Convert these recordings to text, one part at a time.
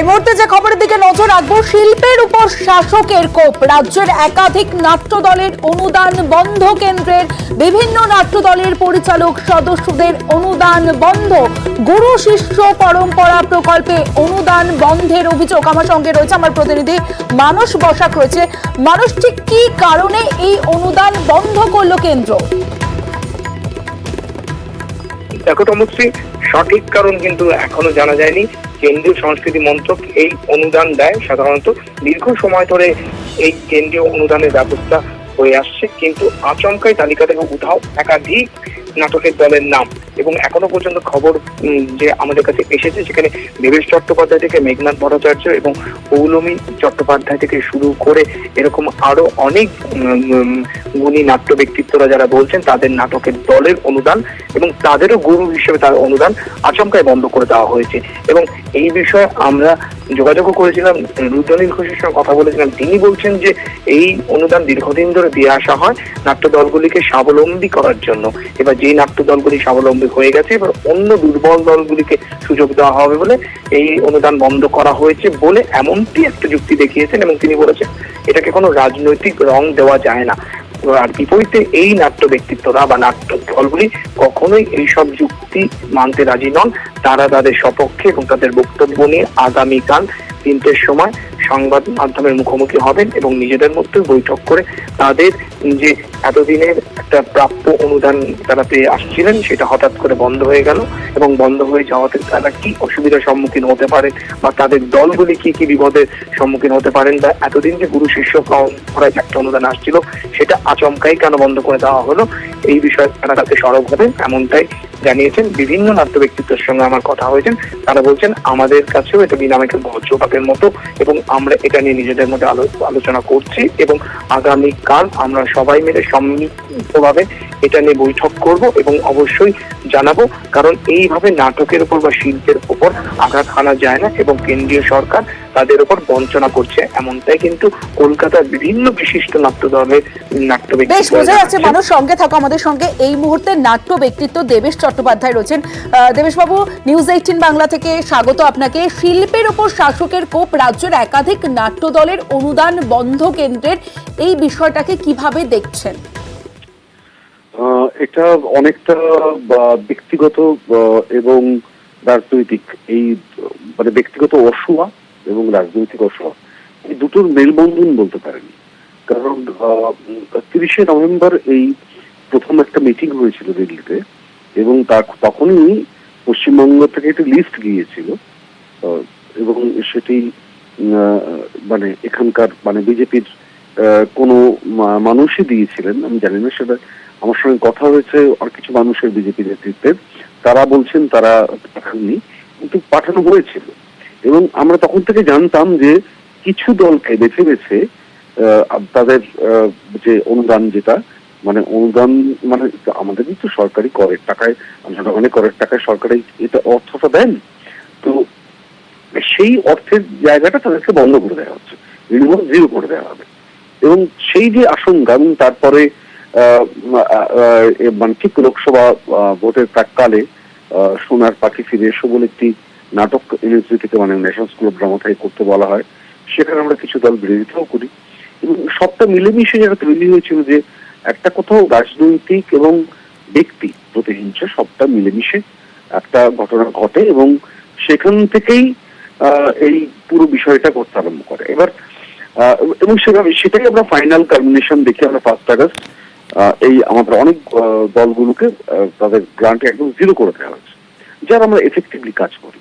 এই মুহূর্তে যে খবরের দিকে নজর রাখবো, শিল্পের উপর শাসকের কোপ। রাজ্যের একাধিক নাট্য দলের অনুদান বন্ধ, কেন্দ্রের বিভিন্ন নাট্য দলের পরিচালক সদস্যদের অনুদান বন্ধ, গুরু শিষ্য পরম্পরা প্রকল্পে অনুদান বন্ধের অভিযোগ। আমার সঙ্গে রয়েছে আমার প্রতিনিধি মানস বসাক রয়েছে। মানুষ, ঠিক কি কারণে এই অনুদান বন্ধ করলো কেন্দ্র? দেখো তমশ্রী, সঠিক কারণ কিন্তু এখনো জানা যায়নি। কেন্দ্রীয় সংস্কৃতি মন্ত্রক এই অনুদান দেয় সাধারণত, দীর্ঘ সময় ধরে এই কেন্দ্রীয় অনুদানের ব্যবস্থা হয়ে আসছে, কিন্তু আচমকাই তালিকা থেকে উধাও একাধিক নাটকের দলের নাম। এবং এখনো পর্যন্ত খবর যে আমাদের কাছে এসেছে, সেখানে দেবেশ চট্টোপাধ্যায় থেকে মেঘনাথ ভট্টাচার্য এবং পৌলমী চট্টোপাধ্যায় থেকে শুরু করে এরকম আরো অনেক গুণী নাট্য ব্যক্তিত্বরা যারা বলছেন তাদের নাটকের দলের অনুদান এবং তাদেরও গুরু হিসেবে তার অনুদান আচমকায় বন্ধ করে দেওয়া হয়েছে। এবং এই বিষয়ে আমরা যোগাযোগও করেছিলাম, রুদ্রনীল ঘোষের সঙ্গে কথা বলেছিলাম। তিনি বলছেন যে এই অনুদান দীর্ঘদিন ধরে দিয়ে আসা হয় নাট্য দলগুলিকে স্বাবলম্বী করার জন্য। এবার যে নাট্য দলগুলি স্বাবলম্বী হয়ে গেছে, এবার অন্য দুর্বল দলগুলিকে সুযোগ দেওয়া হবে বলে এই অনুদান বন্ধ করা হয়েছে বলে এমনটি একটা যুক্তি দেখিয়েছেন। এবং তিনি বলেছেন এটাকে কোনো রাজনৈতিক রং দেওয়া যায় না। আর বিপরীতে এই নাট্য ব্যক্তিত্বরা বা নাট্য দলগুলি কখনোই এইসব যুক্তি মানতে রাজি নন। তারা তাদের সপক্ষে এবং তাদের বক্তব্য নিয়ে আগামীকাল 3টের সময় সংবাদ মাধ্যমের মুখোমুখি হবেন এবং নিজেদের মধ্যে বৈঠক করে তাদের যে এতদিনের একটা প্রাপ্য অনুদান তারা পেয়ে আসছিলেন সেটা হঠাৎ করে বন্ধ হয়ে গেল এবং বন্ধ হয়ে যাওয়াতে তারা কি অসুবিধার সম্মুখীন হতে পারেন বা তাদের দলগুলি কি কি বিপদের সম্মুখীন হতে পারেন, বা এতদিন যে গুরু শিষ্য পরম্পরায় একটা অনুদান আসছিল সেটা আচমকাই কেন বন্ধ করে দেওয়া হলো, এই বিষয়ে তারা তাতে সরব হবেন এমনটাই জানিয়েছেন। বিভিন্ন নাট্য ব্যক্তিত্বের সঙ্গে আমার কথা হয়েছেন, তারা বলছেন আমাদের কাছেও এটা বিনামেকের বজ্রপাতের মতো এবং আমরা এটা নিয়ে নিজেদের মধ্যে আলোচনা করছি এবং আগামীকাল আমরা সবাই মিলে সম্মিলিতভাবে এটা নিয়ে বৈঠক করব এবং অবশ্যই জানাবো। কারণ এইভাবে নাটকের উপর বা শিল্পের উপর আঘাত হানা যায় না এবং কেন্দ্রীয় সরকার তাদের উপর বঞ্চনা করছে, এমনটাই কিন্তু কলকাতার বিভিন্ন বিশিষ্ট নাট্য দলের নাট্য ব্যক্তিত্ব। বেশ বোঝা যাচ্ছে। মানুষ সঙ্গে থাকো, আমাদের সঙ্গে এই মুহূর্তে নাট্য ব্যক্তিত্ব দেবেশ চট্টোপাধ্যায় রয়েছেন। দেবেশ বাবু, নিউজ 18 বাংলা থেকে স্বাগত আপনাকে। শিল্পের উপর শাসকের কোপ, রাজ্যের একাধিক নাট্য দলের অনুদান বন্ধ, কেন্দ্রের এই বিষয়টাকে কিভাবে দেখছেন? এটা অনেকটা ব্যক্তিগত এবং রাজনৈতিক, এই মানে ব্যক্তিগত অসুয়া এবং রাজনৈতিক অসুয়া এই দুটোর মেলবন্ধন বলতে পারেন। কারণ 30শে নভেম্বর এই প্রথম একটা মিটিং হয়েছিল দিল্লিতে এবং তখনই পশ্চিমবঙ্গ থেকে একটা লিস্ট গিয়েছিল এবং সেটি মানে এখানকার মানে বিজেপির কোনো মানুষই দিয়েছিলেন, আমি জানি না, সেটা আমার সঙ্গে কথা হয়েছে আর কিছু মানুষের বিজেপি নেতৃত্বের, তারা বলছেন তারা পাঠাননি, কিন্তু পাঠানো হয়েছিল। এবং আমরা তখন থেকে জানতাম যে কিছু দলকে বেছে বেছে তাদের যে অনুদান, যেটা মানে অনুদান মানে আমাদেরই তো সরকারি করের টাকায়, জনগণের করের টাকায় সরকারি এটা অর্থটা দেন, তো সেই অর্থের জায়গাটা তাদেরকে বন্ধ করে দেওয়া হচ্ছে, জিরো করে দেওয়া হবে। এবং সেই যে আশঙ্কা, এবং তারপরে মানে ঠিক লোকসভা ভোটের প্রাককালে সোনার পাখি ফিরে এসো বলে একটি নাটক ইউনিভার্সিটি থেকে মানে ন্যাশনাল স্কুল অফ ড্রামা থেকে করতে বলা হয়, সেখানে আমরা কিছু দল বিরোধিতাও করি এবং সবটা মিলেমিশে যেটা তৈরি হয়েছিল যে একটা কোথাও রাজনৈতিক এবং ব্যক্তি প্রতিহিংসা সবটা মিলেমিশে একটা ঘটনা ঘটে এবং সেখান থেকেই এই পুরো বিষয়টা করতে আরম্ভ করে। এবার এবং সেটাই আমরা ফাইনাল কালমিনেশন দেখি আমরা 1 আগস্ট এই আমাদের অনেক দলগুলোকে তাদের গ্রান্ট একদম জিরো করে দেওয়া হয়েছে, যারা আমরা এফেক্টিভলি কাজ করি।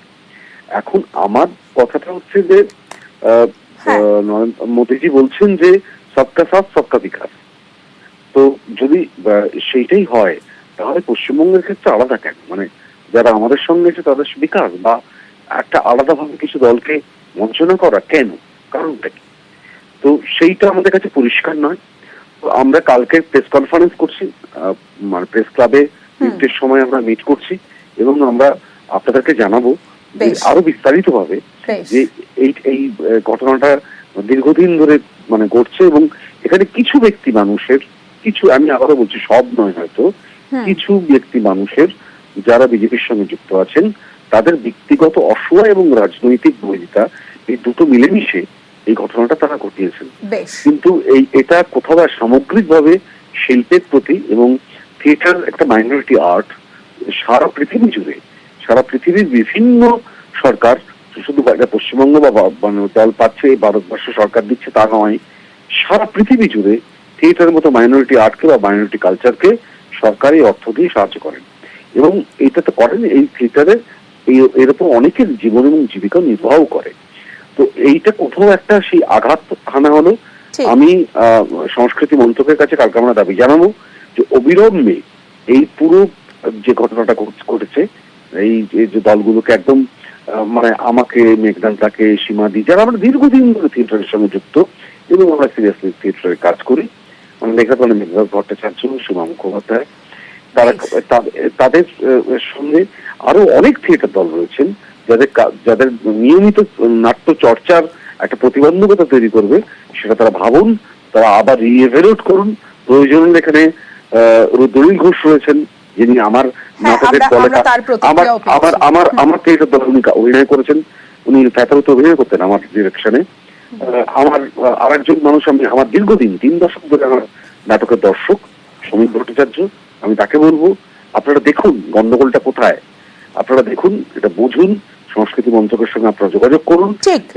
এখন আমার কথাটা হচ্ছে যে মোদিজি বলছেন যে সবকা সাথ সবকা বিকাশ, তো যদি সেইটাই হয় তাহলে পশ্চিমবঙ্গের ক্ষেত্রে আলাদা কেন, মানে যারা আমাদের সঙ্গে আছে তাদের বিকাশ বা একটা আলাদাভাবে কিছু দলকে বঞ্চনা করা কেন, কারণটা কি? তো সেইটা আমাদের কাছে পরিষ্কার নয়। আমরা কালকে প্রেস কনফারেন্স করছি, মানে প্রেস ক্লাবে 3টের সময় আমরা মিট করছি এবং আমরা আপনাদেরকে জানাবো আরো বিস্তারিত ভাবে যে এই ঘটনাটা দীর্ঘদিন ধরে মানে ঘটছে এবং এখানে কিছু ব্যক্তি মানুষের, কিছু আমি আবারও বলছি সব নয় হয়তো, কিছু ব্যক্তি মানুষের যারা বিজেপির সঙ্গে যুক্ত আছেন তাদের ব্যক্তিগত অসুয়া এবং রাজনৈতিক বৈরিতা এই দুটো মিলেমিশে এই ঘটনাটা তারা ঘটিয়েছেন। বেশ, কিন্তু এটা কোথাও সামগ্রিকভাবে শিল্পের প্রতি এবং থিয়েটার একটা মাইনরিটি আর্ট সারা পৃথিবী জুড়ে, সারা পৃথিবীর বিভিন্ন সরকার, শুধু পশ্চিমবঙ্গ বা দল পাচ্ছে ভারতবর্ষ সরকার দিচ্ছে তা নয়, সারা পৃথিবী জুড়ে থিয়েটারের মতো মাইনরিটি আর্টকে বা মাইনরিটি কালচারকে সরকারি অর্থ দিয়ে সাহায্য করেন এবং এটা তো করেন এই থিয়েটারে এর উপর অনেকের জীবন এবং জীবিকা নির্বাহ করে। তো এইটা কোথাও একটা সেই আঘাত হানা হলো। আমি সংস্কৃতি মন্ত্রকের কাছে কালকে আমরা দাবি জানাবো যে অবিলম্বে এই পুরো যে ঘটনাটা ঘটেছে এই যে দলগুলোকে একদম মানে আমাকে, মেঘনাথদাকে, সীমাদি, যারা আমরা দীর্ঘদিন ধরে থিয়েটারের সঙ্গে যুক্ত এবং আমরা সিরিয়াসলি থিয়েটারে কাজ করি, মানে মেঘনাথ ভট্টাচার্য, সীমা মুখোপাধ্যায়, তারা তাদের সঙ্গে আরো অনেক থিয়েটার দল রয়েছেন যাদের নিয়মিত নাট্য চর্চার একটা প্রতিবন্ধকতা তৈরি করবে, সেটা তারা ভাবুন, তারা আবার রিএভালুয়েট করুন। প্রয়োজন এখানে দলিল ঘোষ রয়েছেন, যিনি আমার নাটকের দলে আমার থিয়েটার দলে উনি অভিনয় করেছেন, উনি ফ্যাতারতে অভিনয় করতেন আমার ডিরেকশনে। আমার আরেকজন মানুষ, আমি আমার দীর্ঘদিন 3 দশক ধরে আমার নাটকের দর্শক সমীর ভট্টাচার্য, আমি তাকে বলবো আপনারা দেখুন গন্ডগোলটা কোথায়, আপনারা দেখুন, এটা বুঝুন, সংস্কৃতি মন্ত্রকের সঙ্গে আপনারা যোগাযোগ করুন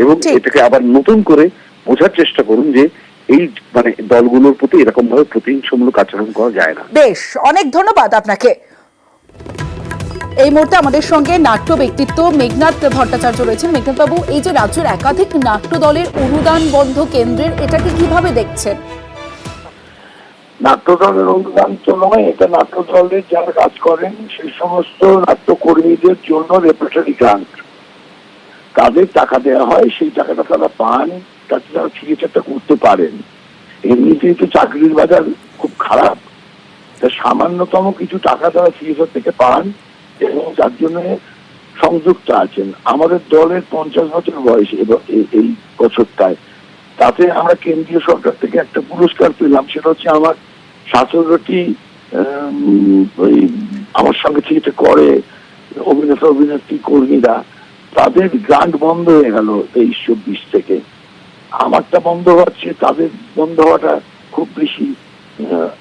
এবং এটাকে আবার নতুন করে বোঝার চেষ্টা করুন যে এই মানে দলগুলোর প্রতি এরকম ভাবে প্রতিহিংসামূলক আচরণ করা যায় না। বেশ, অনেক ধন্যবাদ আপনাকে। এই মুহূর্তে আমাদের সঙ্গে নাট্য ব্যক্তিত্ব মেঘনাথ ভট্টাচার্য রয়েছেন। মেঘনাথ বাবু, এই যে রাজ্যের একাধিক নাট্য দলের অনুদান বন্ধ কেন্দ্রের, এটাকে কিভাবে দেখছেন? নাট্য দলের অনুদান তো নয়, এটা নাট্য দলের যারা কাজ করেন সেই সমস্ত নাট্যকর্মীদের জন্য রেপার্টারি গ্রান্ট, তাদের টাকা দেওয়া হয়, সেই টাকাটা তারা পান, তাতে তারা চিকিৎসাটা করতে পারেন। এমনিতেই তো চাকরির বাজার খুব খারাপ, তা সামান্যতম কিছু টাকা তারা চিকিৎসা থেকে পান এবং তার জন্য সংযুক্ত আছেন। আমাদের দলের 50 বছর বয়স এই বছরটায়, তাতে আমরা কেন্দ্রীয় সরকার থেকে একটা পুরস্কার পেলাম, সেটা হচ্ছে আমার 17টি ওই আমার সঙ্গে চিকিৎসা করে অভিনেত্রী কর্মীরা, তাদের গ্রান্ট বন্ধ হয়ে গেল 23-24 থেকে। আমারটা বন্ধ হচ্ছে, তাদের বন্ধ হওয়াটা খুব বেশি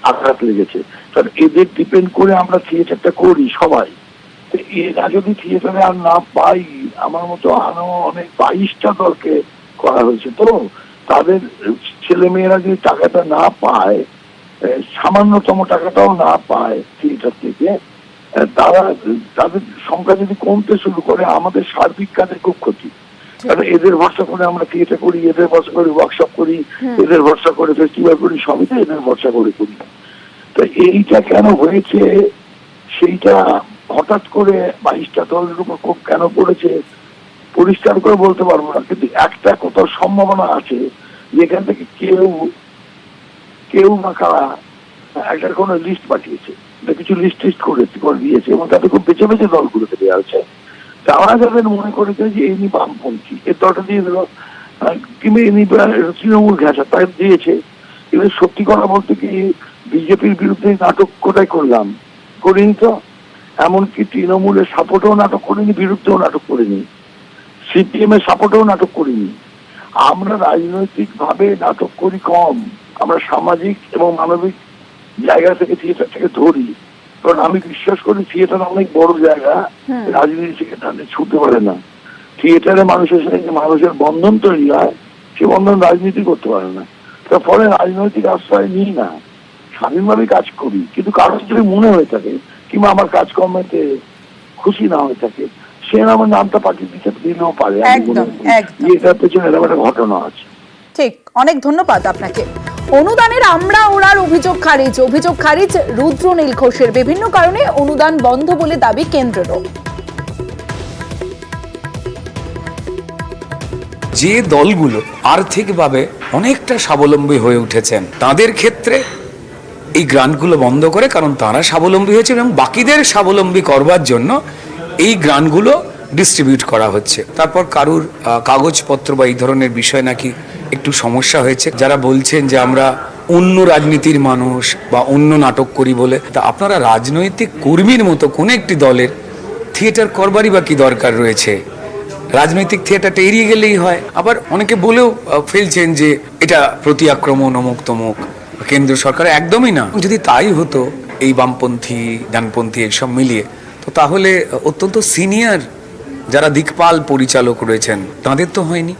আঘাত লেগেছে। কারণ এদের ডিপেন্ড করে আমরা থিয়েটারটা করি সবাই। এরা যদি থিয়েটারে আর না পাই, আমার মতো আরো অনেক 22টা দলকে করা হয়েছে, তো তাদের ছেলেমেয়েরা যদি টাকাটা না পায়, সামান্যতম টাকাটাও না পায় থিয়েটার থেকে, তাদের সংখ্যা যদি কমতে শুরু করে, আমাদের সার্বিক কাজে খুব ক্ষতি। কারণ এদের ভরসা করে আমরা থিয়েটার করি, এদের ভরসা করে ওয়ার্কশপ করি, এদের ভরসা করে ফেস্টিভ্যাল করি, সবই তো এদের ভরসা করে করি। তো এইটা কেন হয়েছে, সেইটা হঠাৎ করে 22টা দলের উপর খুব কেন পড়েছে পরিষ্কার করে বলতে পারবো না, কিন্তু একটা কোথাও সম্ভাবনা আছে যেখান থেকে কেউ না কারা একটা কোনো লিস্ট পাঠিয়েছে, কিছু লিস্ট করে দিয়েছে এবং তাতে খুব বেছে বেছে দলগুলোকে দেওয়া হয়েছে। তারা যাদের মনে করেছে যে এমনি বামপন্থী, এর দলটা দিয়ে দিল, কিংবা এমনি তৃণমূল ঘেঁষা তাই দিয়েছে। এবার সত্যি কথা বলতে কি, বিজেপির বিরুদ্ধে নাটক কোথায় করিনি তো, এমনকি তৃণমূলের সাপোর্টেও নাটক করিনি, বিরুদ্ধেও নাটক করিনি, সিপিএম এর সাপোর্টেও নাটক করিনি। আমরা রাজনৈতিক ভাবে নাটক করি কম, আমরা সামাজিক এবং মানবিক জায়গা থেকে থিয়েটারটাকে ধরি। কারণ আমি বিশ্বাস করি থিয়েটার অনেক বড় জায়গা, রাজনীতি থেকে তাদের ছুটতে পারে না। থিয়েটারে মানুষের সাথে মানুষের বন্ধন তৈরি হয়, সে বন্ধন রাজনীতি করতে পারে না। তার ফলে রাজনৈতিক আশ্রয় নিই না, স্বাধীনভাবে কাজ করি। কিন্তু কারোর যদি মনে হয়ে থাকে কিংবা আমার কাজকর্মেতে খুশি না হয়ে থাকে, সে আমার নামটা পাঠিয়ে দিলেও পারে। এটার পেছনে এরকম একটা ঘটনা আছে। ঠিক, অনেক ধন্যবাদ আপনাকে। অনুদানের আমরা ওড়ার অভিযোগ খারিজ রুদ্রনীল ঘোষের। বিভিন্ন কারণে অনুদান বন্ধ বলে দাবি কেন্দ্রেরও। যে দলগুলো আর্থিকভাবে অনেকটা স্বাবলম্বী হয়ে উঠেছেন তাদের ক্ষেত্রে এই গ্রান্টগুলো বন্ধ করে, কারণ তারা স্বাবলম্বী হয়েছে এবং বাকিদের স্বাবলম্বী করবার জন্য এই গ্রান্টগুলো ডিস্ট্রিবিউট করা হচ্ছে। তারপর কারুর কাগজপত্র বা এই ধরনের বিষয় নাকি একটু সমস্যা হয়েছে, যারা বলছেন যে আমরা অন্য রাজনীতির মানুষ বা অন্য নাটক করি বলে। তা আপনারা রাজনৈতিক কর্মীর মতো কোন একটি দলের থিয়েটার করবারই বা কি দরকার রয়েছে? রাজনৈতিক থিয়েটারটা এড়িয়ে গেলেই হয়। আবার অনেকে বলেও ফেলছেন যে এটা প্রতি আক্রমণ অমুক তমুক কেন্দ্র সরকার, একদমই না। যদি তাই হতো এই বামপন্থী ডানপন্থী এইসব মিলিয়ে, তো তাহলে অত্যন্ত সিনিয়র যারা দিকপাল পরিচালক রয়েছেন তাদের তো হয়নি।